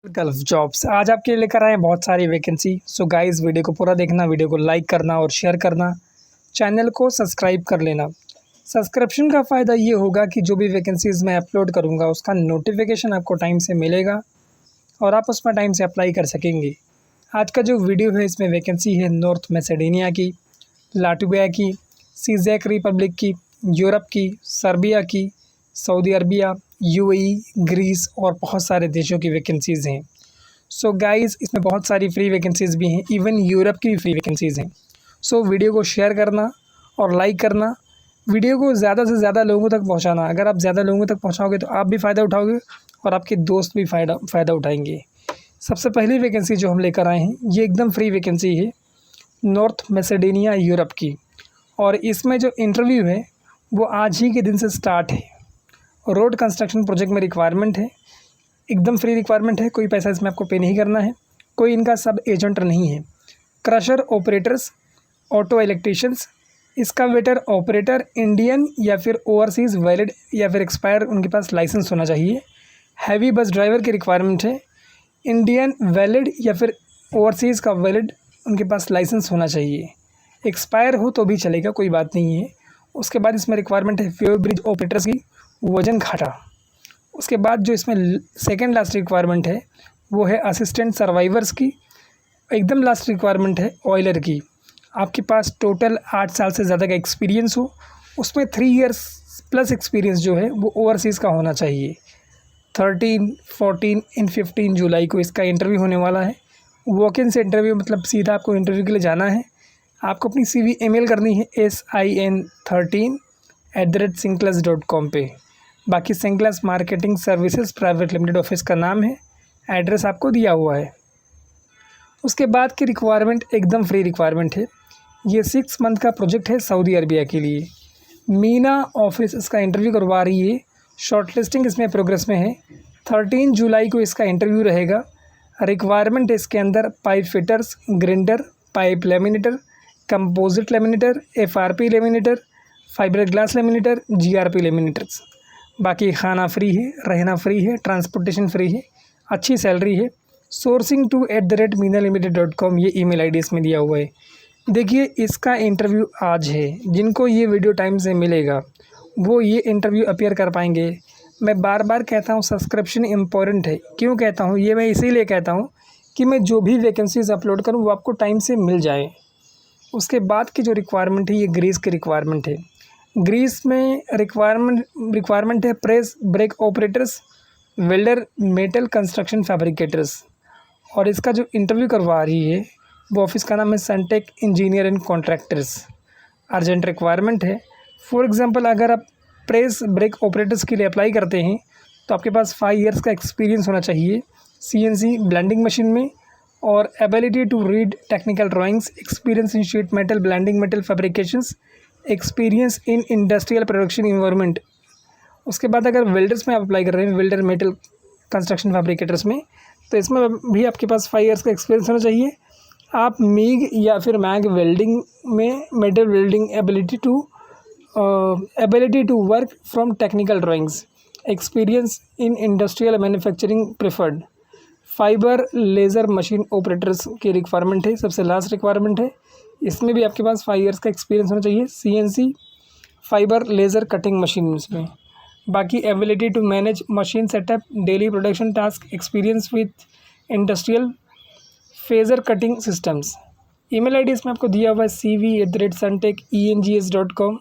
Gulf jobs आज आपके लिए लेकर आए हैं बहुत सारी वैकेंसी। सो गाइस वीडियो को पूरा देखना, वीडियो को लाइक करना और शेयर करना, चैनल को सब्सक्राइब कर लेना। सब्सक्रिप्शन का फ़ायदा ये होगा कि जो भी वैकेंसीज़ मैं अपलोड करूँगा उसका नोटिफिकेशन आपको टाइम से मिलेगा और आप उसमें टाइम से अप्लाई कर सकेंगे। आज का जो वीडियो है इसमें वैकेंसी है नॉर्थ मैसेडोनिया की, लाटविया की, चेक रिपब्लिक की, यूरोप की, सर्बिया की, सऊदी अरबिया, यूएई, ग्रीस और बहुत सारे देशों की वैकेंसीज़ हैं। सो गाइस इसमें बहुत सारी फ्री वैकेंसीज़ भी हैं, इवन यूरोप की भी फ्री वैकेंसीज़ हैं। सो वीडियो को शेयर करना और लाइक करना, वीडियो को ज़्यादा से ज़्यादा लोगों तक पहुंचाना। अगर आप ज़्यादा लोगों तक पहुंचाओगे तो आप भी फ़ायदा उठाओगे और आपके दोस्त भी फ़ायदा उठाएंगे। सबसे पहली वैकेंसी जो हम लेकर आए हैं ये एकदम फ्री वैकेंसी है नॉर्थ मैसेडोनिया यूरोप की, और इसमें जो इंटरव्यू है वो आज ही के दिन से स्टार्ट है। रोड कंस्ट्रक्शन प्रोजेक्ट में रिक्वायरमेंट है, एकदम फ्री रिक्वायरमेंट है, कोई पैसा इसमें आपको पे नहीं करना है, कोई इनका सब एजेंट नहीं है। Crusher operators, auto electricians, excavator operator, Indian या फिर ओवरसीज़ वैलिड या फिर एक्सपायर उनके पास लाइसेंस होना चाहिए। हैवी बस ड्राइवर की रिक्वायरमेंट है, इंडियन वैलिड या फिर ओवरसीज़ का वैलिड उनके पास लाइसेंस होना चाहिए। एक्सपायर हो तो भी चलेगा, कोई बात नहीं है। उसके बाद इसमें रिक्वायरमेंट है फ्यूल ब्रिज ऑपरेटर्स की, वजन घाटा। उसके बाद जो इसमें सेकंड लास्ट रिक्वायरमेंट है वो है असिस्टेंट सर्वाइवर्स की। एकदम लास्ट रिक्वायरमेंट है ऑयलर की। आपके पास टोटल 8 साल से ज़्यादा का एक्सपीरियंस हो, उसमें 3 इयर्स प्लस एक्सपीरियंस जो है वो ओवरसीज़ का होना चाहिए। 13, 14 एंड 15 जुलाई को इसका इंटरव्यू होने वाला है। वॉक इन से इंटरव्यू, मतलब सीधा आपको इंटरव्यू के लिए जाना है। आपको अपनी CV ईमेल करनी है sin13@synclass.com पे। बाकी Synclass marketing services private limited office का नाम है, एड्रेस आपको दिया हुआ है। उसके बाद की रिक्वायरमेंट एकदम फ्री रिक्वायरमेंट है। ये 6 मंथ का प्रोजेक्ट है सऊदी अरबिया के लिए। मीना ऑफिस इसका इंटरव्यू करवा रही है, शॉर्ट लिस्टिंग इसमें प्रोग्रेस में है। 13 जुलाई को इसका इंटरव्यू रहेगा। रिक्वायरमेंट इसके अंदर pipe fitters, grinder, pipe laminator, composite laminator, FRP laminator, fibre glass laminator, GRP लेमिनेटर्स। बाकी खाना फ्री है, रहना फ्री है, ट्रांसपोर्टेशन फ्री है, अच्छी सैलरी है। sourcing2@minalimited.com ये ईमेल ID इसमें दिया हुआ है। देखिए इसका इंटरव्यू आज है, जिनको ये वीडियो टाइम से मिलेगा वो ये इंटरव्यू अपीयर कर पाएंगे। मैं बार बार कहता हूँ सब्सक्रिप्शन इम्पॉर्टेंट है। क्यों कहता हूँ ये? मैं इसीलिए कहता हूँ कि मैं जो भी वैकेंसीज़ अपलोड करूँ वो आपको टाइम से मिल जाए। उसके बाद की जो रिक्वायरमेंट है ये ग्रीस की रिक्वायरमेंट है। ग्रीस में रिक्वायरमेंट है press brake operators, welder, metal construction fabricators. और इसका जो इंटरव्यू करवा रही है वो ऑफिस का नाम है Suntech engineer and contractors. Urgent requirement है। फॉर एग्जांपल अगर आप प्रेस ब्रेक ऑपरेटर्स के लिए अप्लाई करते हैं तो आपके पास 5 इयर्स का एक्सपीरियंस होना चाहिए CNC ब्लेंडिंग मशीन में, और ability to read technical drawings, experience in sheet metal blending, metal fabrications, experience in industrial production environment. उसके बाद अगर वेल्डर्स में आप अप्लाई कर रहे हैं, वेल्डर, मेटल कंस्ट्रक्शन फैब्रिकेटर्स में, तो इसमें भी आपके पास 5 इयर्स का एक्सपीरियंस होना चाहिए। आप MIG या फिर मैग वेल्डिंग में, metal welding, ability to work from technical drawings, experience in industrial manufacturing preferred. Fibre laser machine operators की रिक्वायरमेंट है, सबसे लास्ट रिक्वायरमेंट है। इसमें भी आपके पास 5 इयर्स का एक्सपीरियंस होना चाहिए CNC fibre laser cutting machine में। बाकी ability to manage machine setup, daily production task, experience with industrial phaser cutting systems. Email ID इसमें आपको दिया हुआ है cv@suntechengs.com।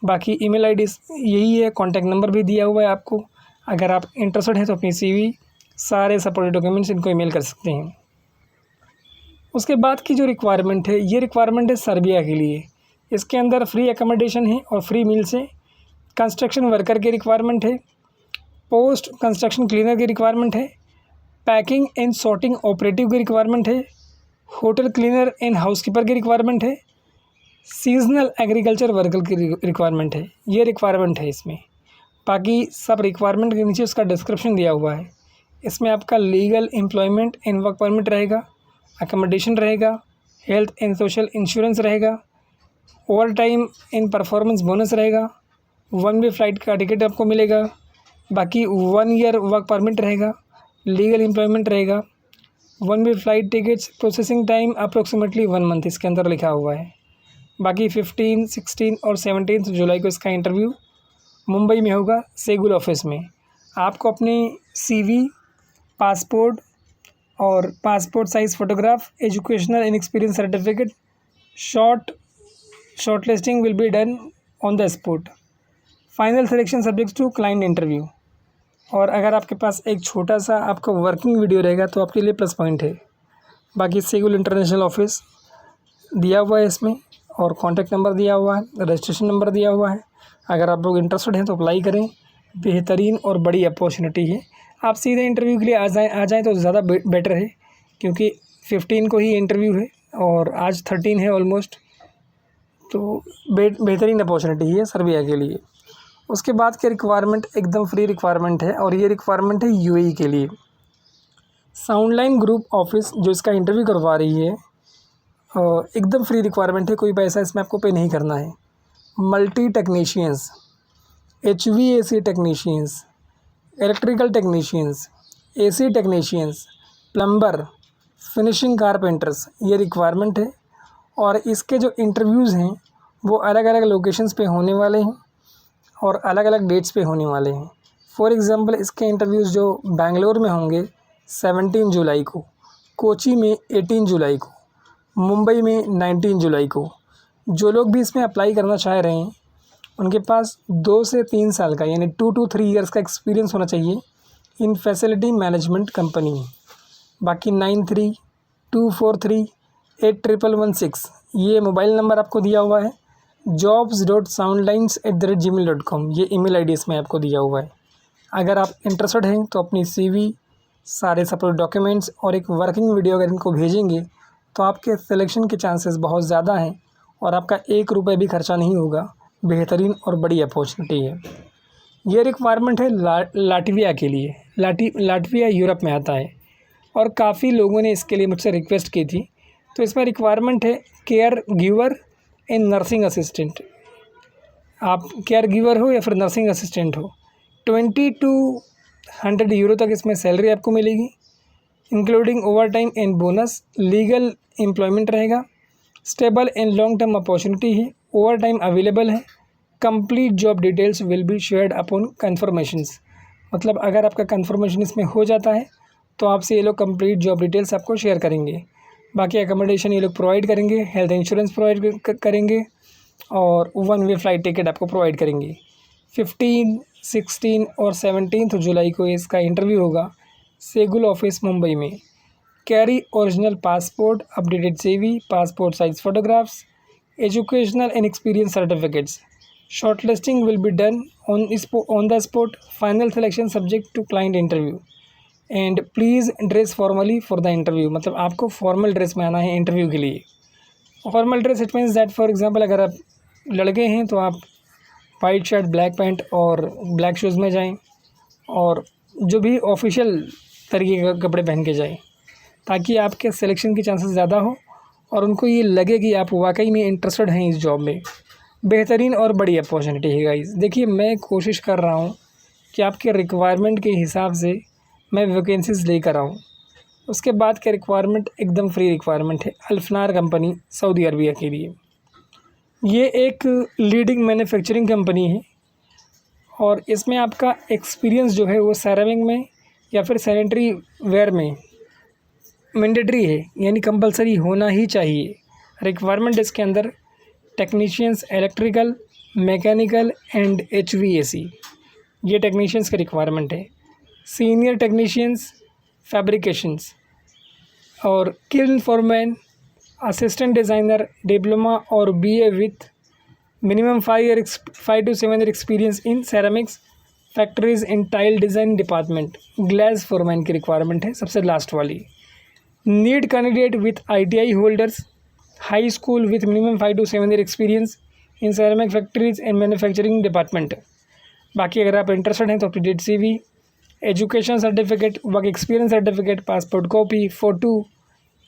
बाकी ईमेल ID यही है, कॉन्टैक्ट नंबर भी दिया हुआ है आपको। अगर आप इंटरेस्टेड हैं तो अपनी CV, सारे सपोर्टेड डॉक्यूमेंट्स इनको ईमेल कर सकते हैं। उसके बाद की जो रिक्वायरमेंट है ये रिक्वायरमेंट है सर्बिया के लिए। इसके अंदर फ्री एकोमोडेशन है और फ्री मील्स है। कंस्ट्रक्शन वर्कर की रिक्वायरमेंट है, पोस्ट कंस्ट्रक्शन क्लीनर की रिक्वायरमेंट है, पैकिंग एंड सॉर्टिंग ऑपरेटिव की रिक्वायरमेंट है, होटल क्लीनर एंड हाउसकीपर की रिक्वायरमेंट है, सीजनल एग्रीकल्चर वर्कर की रिक्वायरमेंट है। ये रिक्वायरमेंट है इसमें। बाकी सब रिक्वायरमेंट के नीचे उसका डिस्क्रिप्शन दिया हुआ है। इसमें आपका legal employment and work permit रहेगा, अकोमोडेशन रहेगा, हेल्थ एंड सोशल इंश्योरेंस रहेगा, over time and performance bonus रहेगा, 1 वे फ्लाइट का टिकट आपको मिलेगा। बाकी 1 ईयर वर्क परमिट रहेगा। लीगल एम्प्लॉयमेंट रहेगा, one way flight tickets, processing time approximately 1 month इसके अंदर लिखा हुआ है। बाकी 15, 16 और 17 जुलाई को इसका इंटरव्यू मुंबई में होगा, सेगुल ऑफिस में। आपको अपनी CV, पासपोर्ट और passport size photograph, educational and experience certificate, shortlisting will be done on the spot, final selection subject to client interview. और अगर आपके पास एक छोटा सा आपका वर्किंग वीडियो रहेगा तो आपके लिए प्लस पॉइंट है। बाकी सेगुल इंटरनेशनल ऑफिस दिया हुआ है इसमें, और कॉन्टैक्ट नंबर दिया हुआ है, रजिस्ट्रेशन नंबर दिया हुआ है। अगर आप लोग इंटरेस्टेड हैं तो अप्लाई करें, बेहतरीन और बड़ी अपॉर्चुनिटी है। आप सीधे इंटरव्यू के लिए आ जाएँ तो ज़्यादा बेटर है, क्योंकि 15 को ही इंटरव्यू है और आज 13 है ऑलमोस्ट, तो बेहतरीन अपॉर्चुनिटी है सर्बिया के लिए। उसके बाद की रिक्वायरमेंट एकदम फ्री रिक्वायरमेंट है, और ये रिक्वायरमेंट है UAE के लिए। साउंडलाइन ग्रुप ऑफिस जो इसका इंटरव्यू करवा रही है, एकदम फ्री रिक्वायरमेंट है, कोई पैसा इसमें आपको पे नहीं करना है। Multi technicians, HVAC technicians, electrical technicians, AC technicians, plumber, finishing carpenters, ये रिक्वायरमेंट है। और इसके जो इंटरव्यूज़ हैं वो अलग अलग लोकेशंस पे होने वाले हैं और अलग अलग डेट्स पे होने वाले हैं। फॉर एग्ज़ाम्पल इसके इंटरव्यूज़ जो बेंगलोर में होंगे 17 जुलाई को, कोची में 18 जुलाई को, मुंबई में 19 जुलाई को। जो लोग भी इसमें अप्लाई करना चाह रहे हैं उनके पास 2 से 3 साल का यानी 2 to 3 ईयर्स का एक्सपीरियंस होना चाहिए इन फैसिलिटी मैनेजमेंट कंपनी में। बाकी 9324381116 ये मोबाइल नंबर आपको दिया हुआ है। jobs.soundlines@gmail.com ये ईमेल ID इसमें आपको दिया हुआ है। अगर आप इंटरेस्टेड हैं तो अपनी CV, सारे सपोर्ट डॉक्यूमेंट्स और एक वर्किंग वीडियो अगर इनको भेजेंगे तो आपके सिलेक्शन के चांसेस बहुत ज़्यादा हैं और आपका 1 रुपये भी खर्चा नहीं होगा। बेहतरीन और बड़ी अपॉर्चुनिटी है। ये रिक्वायरमेंट है लाटविया के लिए। लाटविया यूरोप में आता है और काफ़ी लोगों ने इसके लिए मुझसे रिक्वेस्ट की थी। तो इसमें रिक्वायरमेंट है care giver and nursing assistant. आप केयर गिवर हो या फिर नर्सिंग असिस्टेंट हो, 20 to 100 यूरो तक इसमें सैलरी आपको मिलेगी, including over time and bonus. Legal employment रहेगा, stable and long term opportunity है, ओवर टाइम अवेलेबल है। Complete job details will be shared upon confirmations. मतलब अगर आपका कन्फर्मेशन इसमें हो जाता है तो आपसे ये लोग कंप्लीट जॉब डिटेल्स आपको शेयर करेंगे। बाकी एकोमोडेशन ये लोग प्रोवाइड करेंगे, हेल्थ इंश्योरेंस प्रोवाइड करेंगे और 1 वे फ्लाइट टिकट आपको प्रोवाइड करेंगे। 15, 16 और 17 जुलाई को इसका इंटरव्यू होगा सेगुल ऑफिस मुंबई में। Carry original passport, updated CV, passport size photographs, educational and experience certificates. Shortlisting will be done on the spot, final selection subject to client interview and please dress formally for the interview. मतलब आपको formal dress में आना है interview के लिए। Formal dress it means that for example अगर आप लड़के हैं तो आप वाइट शर्ट, ब्लैक पैंट और ब्लैक शूज़ में जाएं और जो भी ऑफिशियल तरीके का कपड़े पहन के जाएं, ताकि आपके सिलेक्शन की चांसेस ज़्यादा हो और उनको ये लगे कि आप वाकई में इंटरेस्टेड हैं इस जॉब में। बेहतरीन और बड़ी अपॉर्चुनिटी है गाइस। देखिए मैं कोशिश कर रहा हूँ कि आपके रिक्वायरमेंट के हिसाब से मैं वैकेंसीज़ लेकर आऊँ। उसके बाद के रिक्वायरमेंट एकदम फ्री रिक्वायरमेंट है। अल्फनार कंपनी सऊदी अरबिया के लिए। ये एक लीडिंग मैन्युफैक्चरिंग कंपनी है और इसमें आपका एक्सपीरियंस जो है वो सेरामिक में या फिर सैनिटरी वेयर में मैंडेटरी है, यानी कंपलसरी होना ही चाहिए। रिक्वायरमेंट इसके अंदर technicians electrical, mechanical and HVAC ये टेक्नीशियंस का रिक्वायरमेंट है। सीनियर टेक्नीशियंस फैब्रिकेशंस और kiln foreman, assistant designer, diploma और BA with minimum 5 to 7 year experience in ceramics factories in tile design department. Glass foreman की requirement है सबसे last वाली। Need candidate with ITI holders, high school with minimum 5 to 7 year experience in ceramic factories and manufacturing department. बाकी अगर आप interested हैं तो updated CV, education certificate, work experience certificate, passport copy, photo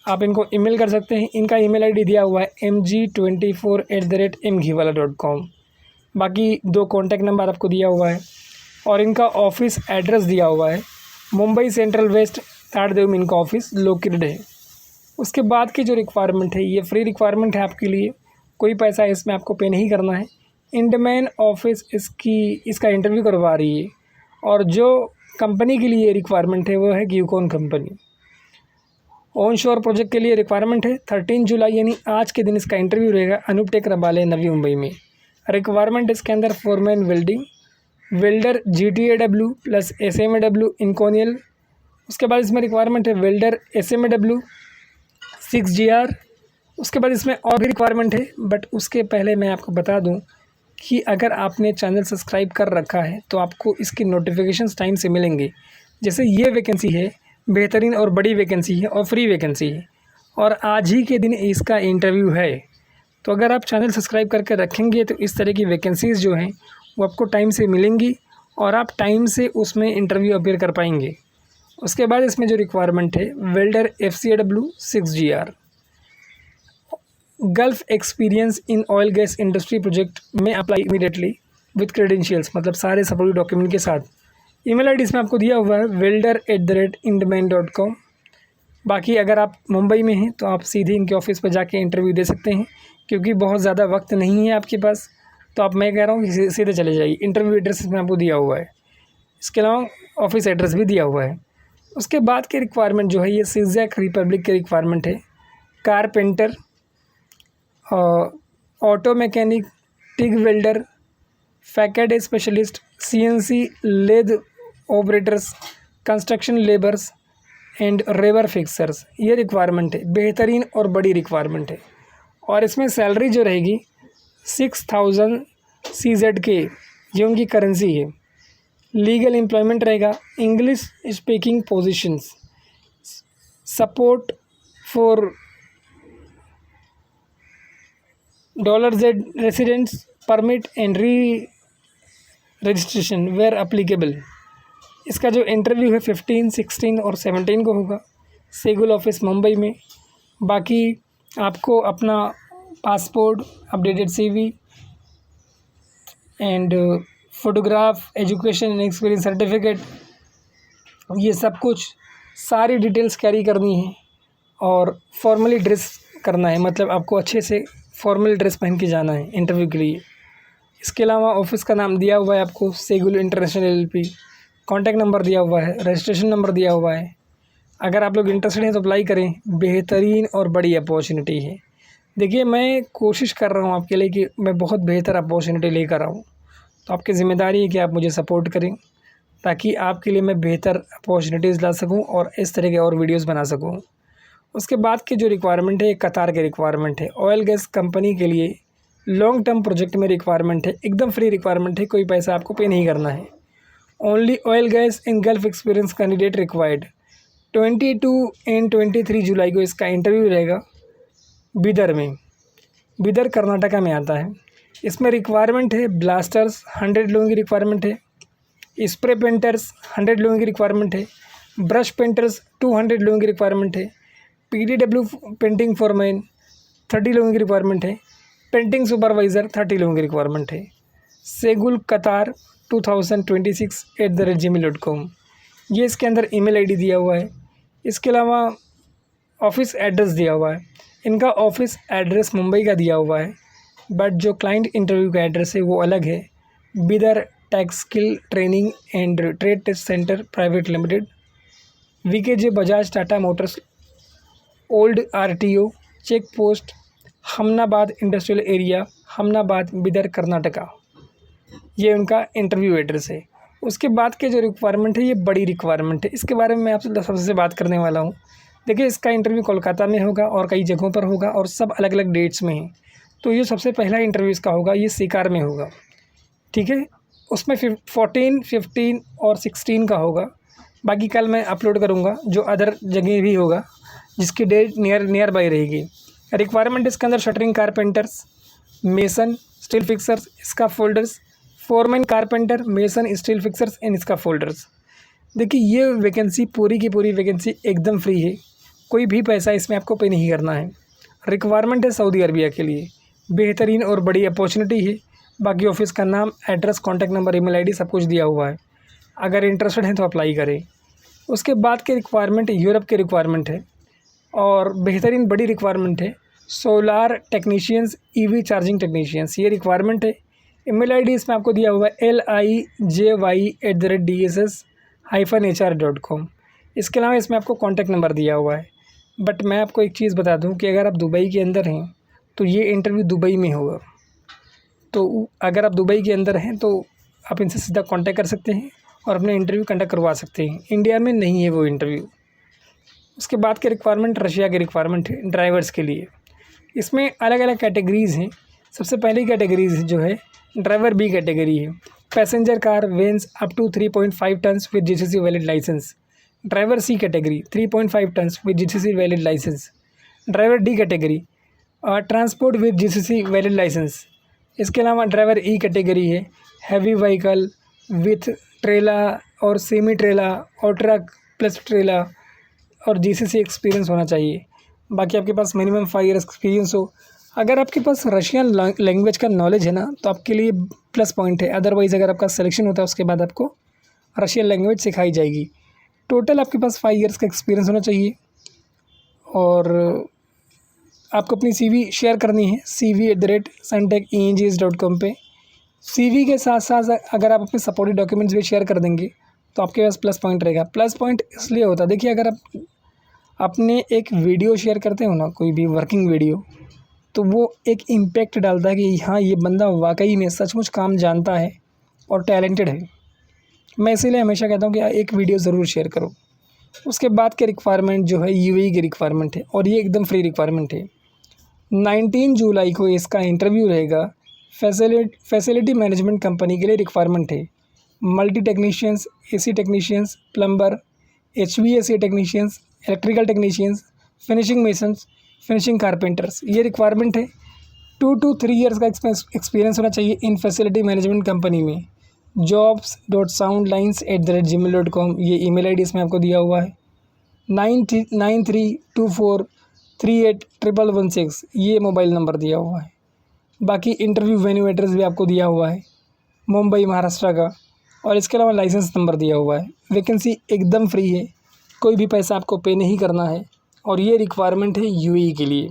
आप इनको ईमेल कर सकते हैं। इनका ईमेल ID दिया हुआ है mg24@mghiwala.com। बाकी 2 कॉन्टैक्ट नंबर आपको दिया हुआ है और इनका ऑफिस एड्रेस दिया हुआ है मुंबई सेंट्रल वेस्ट ताड़देव में इनका ऑफिस लोकेटेड है। उसके बाद की जो रिक्वायरमेंट है ये फ्री रिक्वायरमेंट है आपके लिए, कोई पैसा इसमें आपको पे नहीं करना है। इंडमैन ऑफिस इसका इंटरव्यू करवा रही है और जो कंपनी के लिए रिक्वायरमेंट है वो है गिवकॉन कंपनी। ऑन शोर प्रोजेक्ट के लिए रिक्वायरमेंट है 13 जुलाई यानी आज के दिन इसका इंटरव्यू रहेगा अनूप टेक रबाले नवी मुंबई में। रिक्वायरमेंट इसके अंदर foreman welding, welder GTAW plus SMAW इनकोनियल। उसके बाद इसमें रिक्वायरमेंट है वेल्डर SMAW 6GR। उसके बाद इसमें और भी रिक्वायरमेंट है, बट उसके पहले मैं आपको बता दूं कि अगर आपने चैनल सब्सक्राइब कर रखा है तो आपको इसकी नोटिफिकेशंस टाइम से मिलेंगे। जैसे ये वैकेंसी है, बेहतरीन और बड़ी वैकेंसी है और फ्री वैकेंसी है और आज ही के दिन इसका इंटरव्यू है। तो अगर आप चैनल सब्सक्राइब करके रखेंगे तो इस तरह की वैकेंसीज़ जो हैं वो आपको टाइम से मिलेंगी और आप टाइम से उसमें इंटरव्यू अपीयर कर पाएंगे। उसके बाद इसमें जो रिक्वायरमेंट है welder FCAW 6GR। Gulf experience in oil gas industry project में अप्लाई इमीडिएटली विथ क्रेडेंशियल्स, मतलब सारे सपोर्टिव डॉक्यूमेंट के साथ। ईमेल आईडी इसमें आपको दिया हुआ है welder@indemain.com। बाकी अगर आप मुंबई में हैं तो आप सीधे इनके ऑफिस पर जाके इंटरव्यू दे सकते हैं, क्योंकि बहुत ज़्यादा वक्त नहीं है आपके पास। तो आप, मैं कह रहा हूँ कि सीधे चले जाइए। इंटरव्यू एड्रेस इसमें आपको दिया हुआ है, इसके अलावा ऑफिस एड्रेस भी दिया हुआ है। उसके बाद के रिक्वायरमेंट जो है ये सिज़ेक रिपब्लिक के रिक्वायरमेंट है। Carpenter, auto mechanic, TIG welder, facade specialist, CNC lathe operators, construction labours and रेवर फिक्सर्स, ये रिक्वायरमेंट है। बेहतरीन और बड़ी रिक्वायरमेंट है और इसमें सैलरी जो रहेगी 6000 CZK, ये उनकी करेंसी है। लीगल एम्प्लॉयमेंट रहेगा, English speaking positions, support for $Z residents permit and registration where applicable. इसका जो इंटरव्यू है 15, 16 और 17 को होगा सेगुल ऑफिस मुंबई में। बाकी आपको अपना passport, updated CV and photograph, education and experience certificate, ये सब कुछ सारी डिटेल्स कैरी करनी है और फॉर्मली ड्रेस करना है, मतलब आपको अच्छे से फॉर्मल ड्रेस पहन के जाना है इंटरव्यू के लिए। इसके अलावा ऑफिस का नाम दिया हुआ है आपको सेगुल इंटरनेशनल LLP, कॉन्टैक्ट नंबर दिया हुआ है, रजिस्ट्रेशन नंबर दिया हुआ है। अगर आप लोग इंटरेस्टेड हैं तो अप्लाई करें, बेहतरीन और बड़ी अपॉर्चुनिटी है। देखिए, मैं कोशिश कर रहा हूँ आपके लिए कि मैं बहुत बेहतर अपॉर्चुनिटी लेकर आऊँ, तो आपकी ज़िम्मेदारी है कि आप मुझे सपोर्ट करें ताकि आपके लिए मैं बेहतर अपॉर्चुनिटीज़ ला सकूँ और इस तरह के और वीडियोज़ बना सकूँ। उसके बाद की जो रिक्वायरमेंट है, एक कतार के रिक्वायरमेंट है। ऑयल गैस कंपनी के लिए लॉन्ग टर्म प्रोजेक्ट में रिक्वायरमेंट है, एकदम फ्री रिक्वायरमेंट है, कोई पैसा आपको पे नहीं करना है। Only oil gas in gulf experience candidate required. 22 and 23 जुलाई को इसका इंटरव्यू रहेगा बीदर में। बीदर कर्नाटका में आता है। इसमें रिक्वायरमेंट है ब्लास्टर्स 100 लोगों की रिक्वायरमेंट है, स्प्रे पेंटर्स 100 लोगों की रिक्वायरमेंट है, ब्रश पेंटर्स 200 लोगों की रिक्वायरमेंट है, PDW पेंटिंग फॉरमैन 30 लोगों की रिक्वायरमेंट है, पेंटिंग सुपरवाइज़र 30 लोगों की रिक्वायरमेंट है। सेगुल कतार 2026@gmail.com, ये इसके अंदर ईमेल आईडी दिया हुआ है। इसके अलावा ऑफिस एड्रेस दिया हुआ है। इनका ऑफिस एड्रेस मुंबई का दिया हुआ है, बट जो क्लाइंट इंटरव्यू का एड्रेस है वो अलग है। Bidar Tech Skill Training and Trade Test Centre Private Limited, VKJ Bajaj Tata Motors old RTO check post, Humnabad industrial area, Humnabad, Bidar, Karnataka, ये उनका इंटरव्यू एड्रेस है। उसके बाद के जो रिक्वायरमेंट है ये बड़ी रिक्वायरमेंट है, इसके बारे में मैं आपसे सबसे बात करने वाला हूँ। देखिए, इसका इंटरव्यू कोलकाता में होगा और कई जगहों पर होगा और सब अलग अलग डेट्स में है। तो ये सबसे पहला इंटरव्यू इसका होगा, ये सिकार में होगा, ठीक है। उसमें 14, 15 और 16 का होगा। बाकी कल मैं अपलोड करूँगा जो अदर जगह भी होगा जिसकी डेट नियर बाई रहेगी। रिक्वायरमेंट इसके अंदर shuttering carpenters, mason, steel fixers, scaffolders, foreman carpenter, mason, steel fixers and scaffolders. देखिए, ये वैकेंसी पूरी की पूरी वैकेंसी एकदम फ्री है, कोई भी पैसा इसमें आपको पे नहीं करना है। रिक्वायरमेंट है सऊदी अरबिया के लिए, बेहतरीन और बड़ी अपॉर्चुनिटी है। बाकी ऑफिस का नाम, address, contact number, email ID सब कुछ दिया हुआ है। अगर इंटरेस्टेड हैं तो अप्लाई करें। उसके बाद के रिक्वायरमेंट यूरोप के रिक्वायरमेंट है और बेहतरीन बड़ी रिक्वायरमेंट है solar technicians EV charging technicians, ये रिक्वायरमेंट है। ईमेल आईडी इसमें आपको दिया हुआ है lijy@dss-hr.com। इसके अलावा इसमें आपको कॉन्टैक्ट नंबर दिया हुआ है। बट मैं आपको एक चीज़ बता दूं कि अगर आप दुबई के अंदर हैं तो ये इंटरव्यू दुबई में होगा। तो अगर आप दुबई के अंदर हैं तो आप इनसे सीधा कांटेक्ट कर सकते हैं और अपने इंटरव्यू कंडक्ट करवा सकते हैं। इंडिया में नहीं है वो इंटरव्यू। उसके बाद के रिक्वायरमेंट रशिया के रिक्वायरमेंट है ड्राइवर्स के लिए। इसमें अलग अलग कैटेगरीज़ हैं। सबसे पहली कैटेगरीज जो है ड्राइवर बी कैटेगरी है। Passenger car vans up to 3.5 tons with GCC valid licence. Driver C category 3.5 tons with GCC valid licence. Driver D category transport with GCC valid licence. इसके अलावा driver E category है heavy vehicle with trailer और semi ट्रेला और truck plus ट्रेला और GCC experience होना चाहिए। बाकी आपके पास मिनिमम 5 ईयर्स एक्सपीरियंस हो। अगर आपके पास रशियन लैंग्वेज का नॉलेज है ना तो आपके लिए प्लस पॉइंट है। अदरवाइज़ अगर आपका सिलेक्शन होता है उसके बाद आपको रशियन लैंग्वेज सिखाई जाएगी। टोटल आपके पास 5 ईयर्स का एक्सपीरियंस होना चाहिए और आपको अपनी CV शेयर करनी है cv@suntechengis.com पे। CV के साथ साथ अगर आप अपने सपोर्टिव डॉक्यूमेंट्स भी शेयर कर देंगे तो आपके पास प्लस पॉइंट रहेगा। प्लस पॉइंट इसलिए होता है, देखिए अगर आप अपने एक वीडियो शेयर करते हो ना, कोई भी वर्किंग वीडियो, तो वो एक इम्पैक्ट डालता है कि हाँ ये बंदा वाकई में सचमुच काम जानता है और टैलेंटेड है। मैं इसीलिए हमेशा कहता हूँ कि एक वीडियो ज़रूर शेयर करो। उसके बाद के रिक्वायरमेंट जो है UAE की रिक्वायरमेंट है और ये एकदम फ्री रिक्वायरमेंट है। 19 जुलाई को इसका इंटरव्यू रहेगा। फैसिलिटी मैनेजमेंट कंपनी के लिए रिक्वायरमेंट है। Multi technicians, AC technicians, plumber, HVAC technicians, electrical technicians, finishing masons, finishing carpenters, ये रिक्वायरमेंट है। 2 to 3 ईयर्स का एक्सपीरियंस होना चाहिए इन फैसिलिटी मैनेजमेंट कंपनी में। jobs.soundlines@gmail.com, ये ईमेल आईडी इसमें आपको दिया हुआ है। 9324381116, ये मोबाइल नंबर दिया हुआ है। बाकी इंटरव्यू वेन्यू एड्रेस भी आपको दिया हुआ है मुंबई महाराष्ट्र का, और इसके अलावा लाइसेंस नंबर दिया हुआ है। वैकेंसी एकदम फ्री है, कोई भी पैसा आपको पे नहीं करना है और ये रिक्वायरमेंट है UAE के लिए।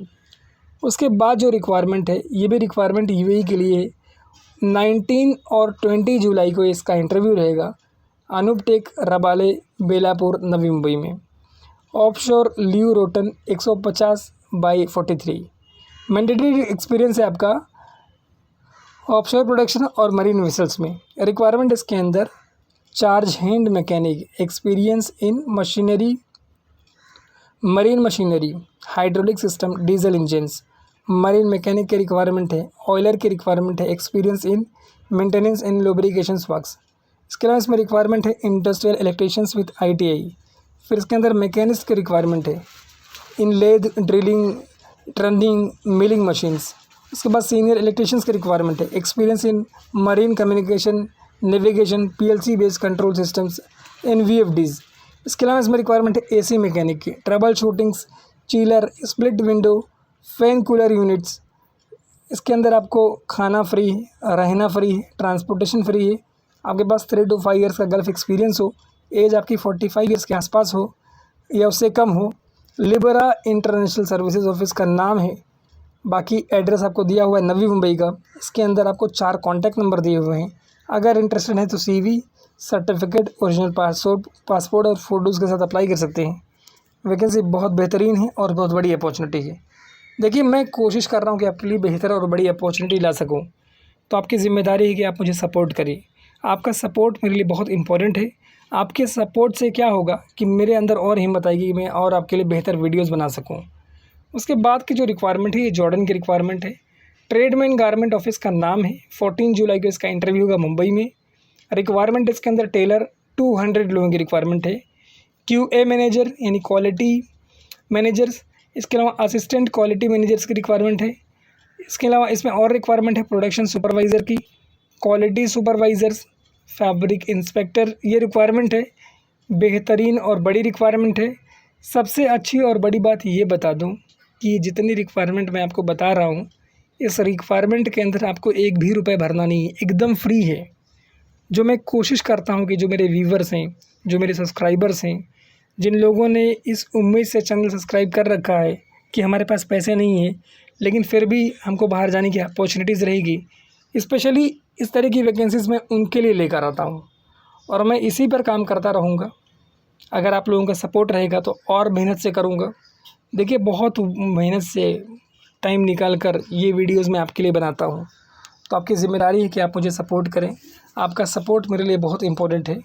उसके बाद जो रिक्वायरमेंट है ये भी रिक्वायरमेंट UAE के लिए है। 19 और 20 जुलाई को इसका इंटरव्यू रहेगा अनुपटेक रबाले बेलापुर नवी मुंबई में। Offshore leave rotation 150/43। Mandatory experience है आपका ऑफशोर प्रोडक्शन और मरीन वेसल्स में। रिक्वायरमेंट इसके अंदर charge hand mechanic, experience in machinery, marine machinery, hydraulic system, diesel engines, marine mechanic की रिक्वायरमेंट है। ऑयलर की रिक्वायरमेंट है। Experience in maintenance in lubrications works. इसके अलावा इसमें रिक्वायरमेंट है इंडस्ट्रियल इलेक्ट्रिशियंस विद ITI। फिर इसके अंदर मैकेनिस्ट की रिक्वायरमेंट है in lathe, drilling, turning, milling machines. उसके बाद सीनियर इलेक्ट्रिशियंस की रिक्वायरमेंट है। Experience in marine communication, navigation, PLC based control systems, VFDs। इसके अलावा इसमें रिक्वायरमेंट है AC मैकेनिक की, troubleshooting, chiller, split window, fan cooler units. इसके अंदर आपको खाना फ्री है, रहना फ्री है, ट्रांसपोर्टेशन फ्री है। आपके पास 3 to 5 ईयर्स का गल्फ एक्सपीरियंस हो, एज आपकी 45 ईयर्स के आसपास हो या उससे कम हो। लिबरा इंटरनेशनल सर्विसेज ऑफिस का नाम है। बाकी एड्रेस आपको दिया हुआ है नवी मुंबई का। इसके अंदर आपको 4 कॉन्टैक्ट नंबर दिए हुए हैं। अगर इंटरेस्टेड हैं तो CV, सर्टिफिकेट, ओरिजिनल पासपोर्ट और फ़ोटोज़ के साथ अप्लाई कर सकते हैं। वैकेंसी बहुत बेहतरीन है और बहुत बड़ी अपॉर्चुनिटी है। देखिए मैं कोशिश कर रहा हूँ कि आपके लिए बेहतर और बड़ी अपॉर्चुनिटी ला सकूँ, तो आपकी ज़िम्मेदारी है कि आप मुझे सपोर्ट करिए। आपका सपोर्ट मेरे लिए बहुत इंपॉर्टेंट है। आपके सपोर्ट से क्या होगा कि मेरे अंदर और हिम्मत आएगी कि मैं और आपके लिए बेहतर वीडियोज़ बना सकूँ। उसके बाद की जो रिक्वायरमेंट है ये जॉर्डन की रिक्वायरमेंट है। ट्रेडमैन गारमेंट ऑफिस का नाम है। 14 जुलाई को इसका इंटरव्यू होगा मुंबई में। रिक्वायरमेंट इसके अंदर टेलर 200 लोगों की रिक्वायरमेंट है। QA मैनेजर यानी क्वालिटी मैनेजर्स, इसके अलावा असिस्टेंट क्वालिटी मैनेजर्स की रिक्वायरमेंट है। इसके अलावा इसमें और रिक्वायरमेंट है प्रोडक्शन सुपरवाइज़र की, क्वालिटी सुपरवाइज़र्स, फैब्रिक इंस्पेक्टर, ये रिक्वायरमेंट है। बेहतरीन और बड़ी रिक्वायरमेंट है। सबसे अच्छी और बड़ी बात ये बता दूं कि जितनी रिक्वायरमेंट मैं आपको बता रहा हूँ, इस रिक्वायरमेंट के अंदर आपको एक भी रुपये भरना नहीं है, एकदम फ्री है। जो मैं कोशिश करता हूँ कि जो मेरे व्यूवर्स हैं, जो मेरे सब्सक्राइबर्स हैं, जिन लोगों ने इस उम्मीद से चैनल सब्सक्राइब कर रखा है कि हमारे पास पैसे नहीं हैं लेकिन फिर भी हमको बाहर जाने की अपॉर्चुनिटीज़ रहेगी, स्पेशली इस तरह की वैकेंसीज़ मैं उनके लिए लेकर आता हूँ और मैं इसी पर काम करता रहूँगा। अगर आप लोगों का सपोर्ट रहेगा तो और मेहनत से करूँगा। देखिए, बहुत मेहनत से टाइम निकाल कर ये वीडियोज़ मैं आपके लिए बनाता हूँ, तो आपकी ज़िम्मेदारी है कि आप मुझे सपोर्ट करें। आपका सपोर्ट मेरे लिए बहुत इम्पोर्टेंट है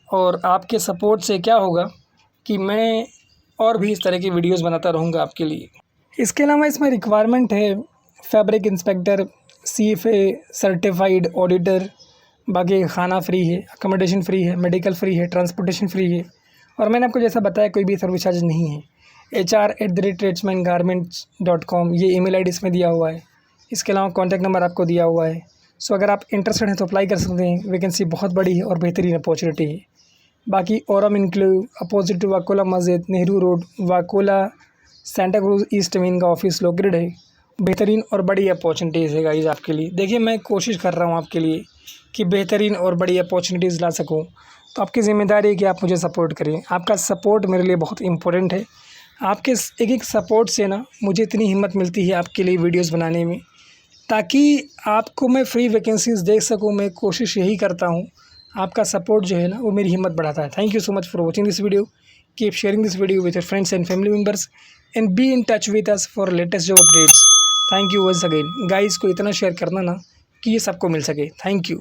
और आपके सपोर्ट से क्या होगा कि मैं और भी इस तरह की वीडियोज़ बनाता रहूँगा आपके लिए। इसके अलावा इसमें रिक्वायरमेंट है fabric inspector, CFA certified auditor, बाकी खाना फ्री है, अकोमोडेशन फ्री है, मेडिकल फ्री है, ट्रांसपोर्टेशन फ्री है और मैंने आपको जैसा बताया कोई भी सर्विस चार्ज नहीं है। HR@tradesmangarments.com ये ईमेल ID इसमें दिया हुआ है। इसके अलावा कॉन्टैक्ट नंबर आपको दिया हुआ है। सो अगर आप इंटरेस्टेड हैं तो अप्लाई कर सकते हैं। वैकेंसी बहुत बड़ी है और बेहतरीन अपॉर्चुनिटी है। बाकी औरम इंक्लूव अपोजिट टू वाकोला मस्जिद, Nehru road, Vakola, Santa cruise east में इनका ऑफिस लोकेटेड है। बेहतरीन और बड़ी अपॉर्चुनिटीज़ है गाइस आपके लिए। देखिए, मैं कोशिश कर रहा हूँ आपके लिए कि बेहतरीन और बड़ी अपॉर्चुनिटीज़ ला सकूँ, तो आपकी ज़िम्मेदारी है कि आप मुझे सपोर्ट करें। आपका सपोर्ट मेरे लिए बहुत इम्पोर्टेंट है। आपके एक एक सपोर्ट से ना मुझे इतनी हिम्मत मिलती है आपके लिए वीडियोज़ बनाने में, ताकि आपको मैं फ्री वैकेंसीज़ दे सकूँ। मैं कोशिश यही करता हूँ। आपका सपोर्ट जो है ना वो मेरी हिम्मत बढ़ाता है। Thank you so much for watching this video. Keep sharing this video with your friends and family members and be in touch with us for latest job updates. Thank you once again guys. को इतना share करना ना कि ये सबको मिल सके। Thank you.